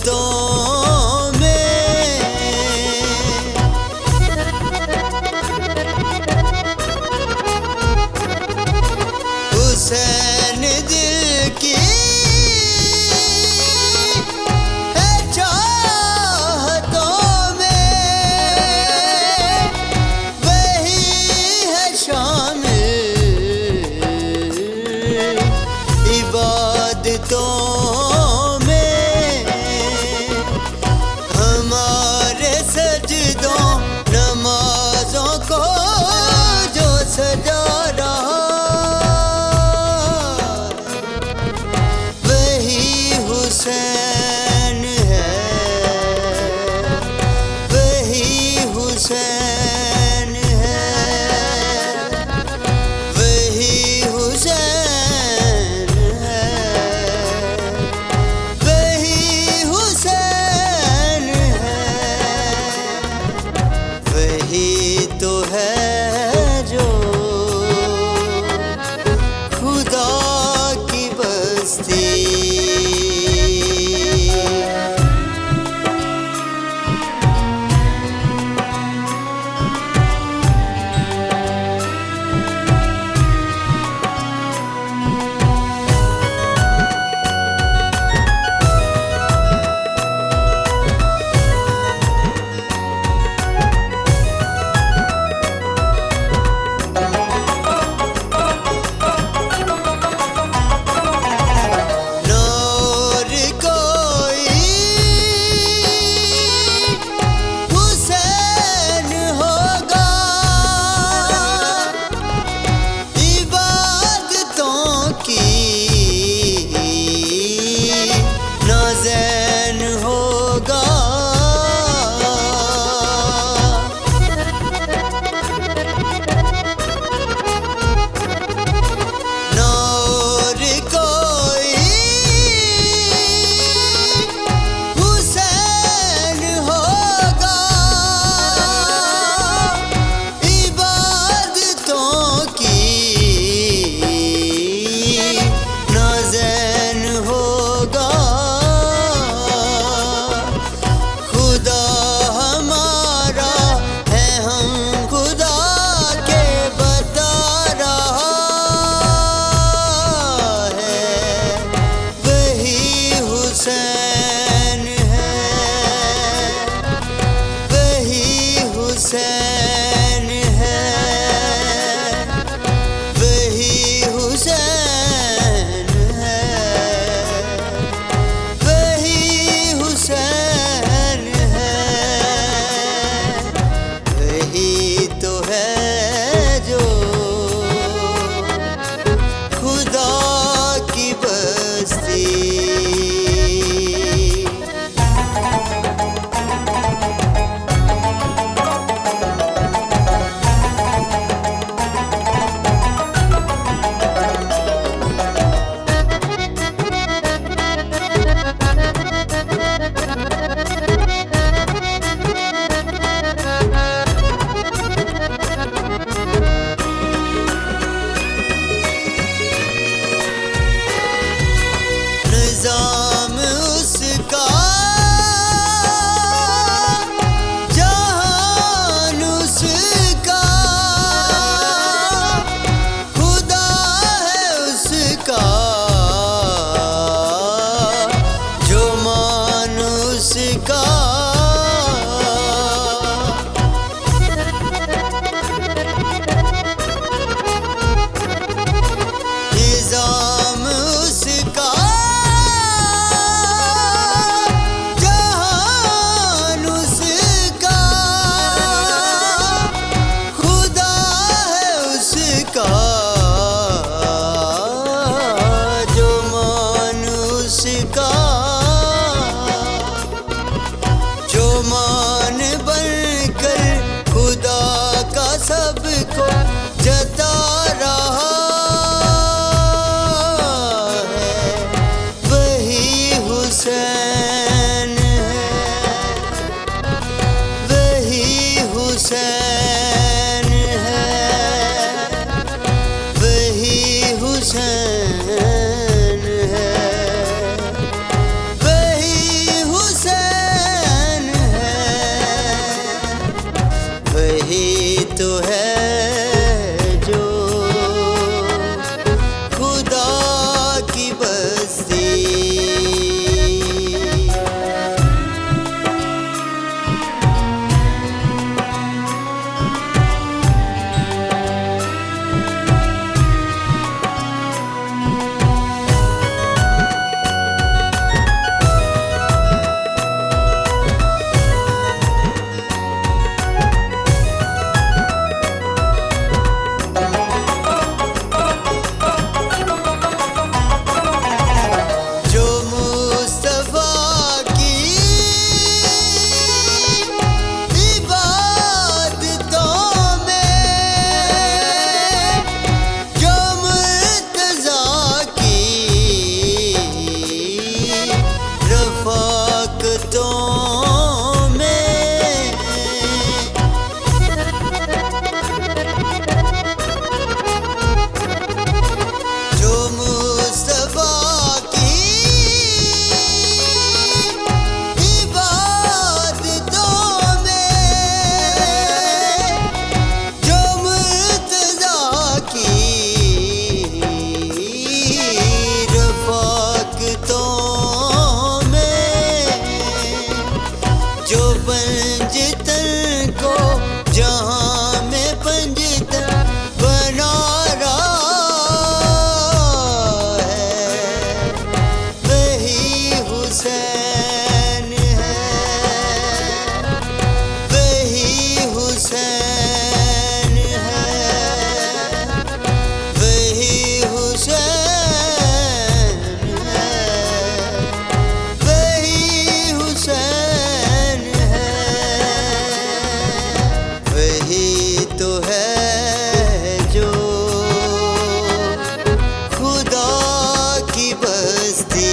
इबादतों में हुसैन दिल की है चाहतों में, वही है शामिल इबादतों में। हमारे सजदों नमाजों को जो सजा रहा हुसैन है, वही हुसैन है, वही हुसैन है, वही हुसैन है, वही तो है जो खुदा की बस्ती। हुसैन है, वही हुसैन है, वही हुसैन है, वही हुसैन है, वही तो है जो खुदा की बस्ती। निज़ाम उसका जहान उसका, खुदा है उसका जो मान उसका। निज़ाम उसका जो मानुषका, जो मान बनकर खुदा का सबको जता रहा है, वही हुसैन है, वही हुसैन है, वही हुसैन है, वही हुसैन। में। जो मुस्तफा की इबादतों में, जो मुर्तज़ा की रफ़ाक़तों में, जो पंजतन को जहां में पंजतन बना रहा है, वही हुसैन है, वही हुसैन है, वही हुसैन है, वही हुसैन है। वही तो है जो खुदा की बस्ती।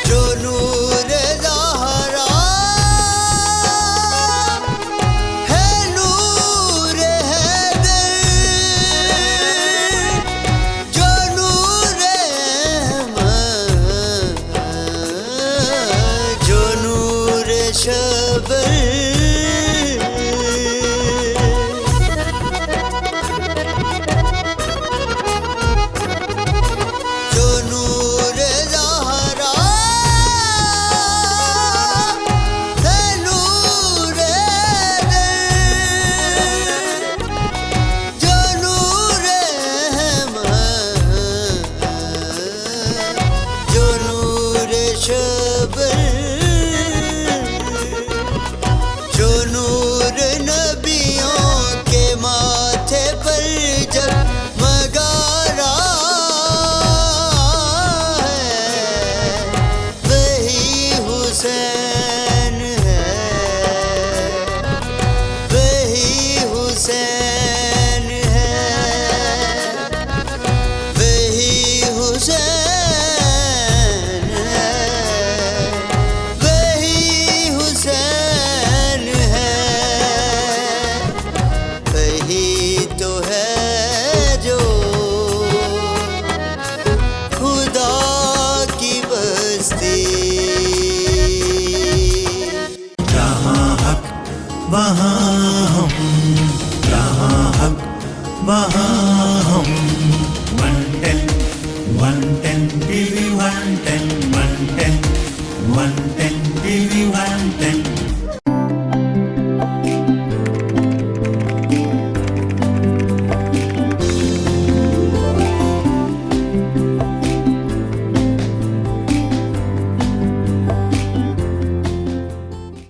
जो नूर ज़हरा है, नूर हैदर, जो नूर अहमद, जो नूर शबर, जो नूर ज़हरा है, नूर हैदर, जो नूर अहमद, जो नूर शबर, जो नूर नबियों के माथे पर जगमगा रहा है, वही हुसैन है, वही हुसैन है, वही हुसैन है, वही हुसैन है। वही तो है जो खुदा की बस्ती। जहाँ हक वहाँ हम, जहाँ हक वहाँ हम। 110 110 TV 110 110 110 TV 110